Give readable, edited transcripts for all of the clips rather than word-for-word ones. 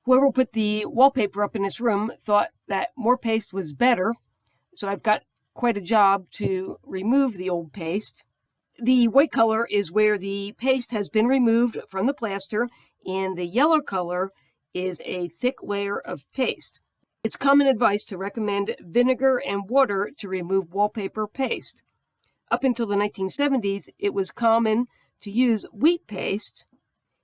Whoever put the wallpaper up in this room thought that more paste was better, so I've got quite a job to remove the old paste. The white color is where the paste has been removed from the plaster, and the yellow color is a thick layer of paste. It's common advice to recommend vinegar and water to remove wallpaper paste. Up until the 1970s, it was common to use wheat paste.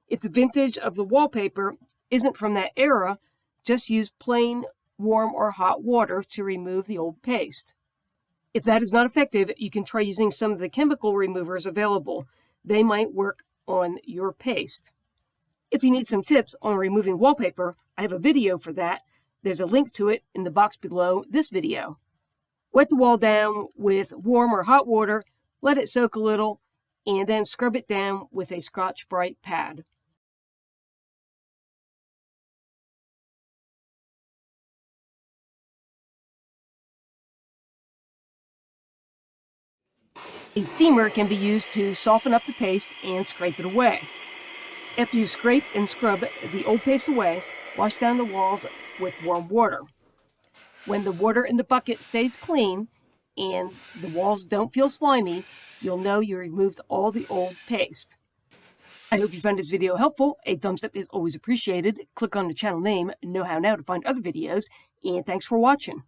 If the vintage of the wallpaper isn't from that era, just use plain warm or hot water to remove the old paste. If that is not effective, you can try using some of the chemical removers available. They might work on your paste. If you need some tips on removing wallpaper, I have a video for that. There's a link to it in the box below this video. Wet the wall down with warm or hot water, let it soak a little, and then scrub it down with a Scotch-Brite pad. A steamer can be used to soften up the paste and scrape it away. After you've scraped and scrubbed the old paste away, wash down the walls with warm water. When the water in the bucket stays clean and the walls don't feel slimy, you'll know you removed all the old paste. I hope you found this video helpful. A thumbs up is always appreciated. Click on the channel name, Know How Now, to find other videos, and thanks for watching.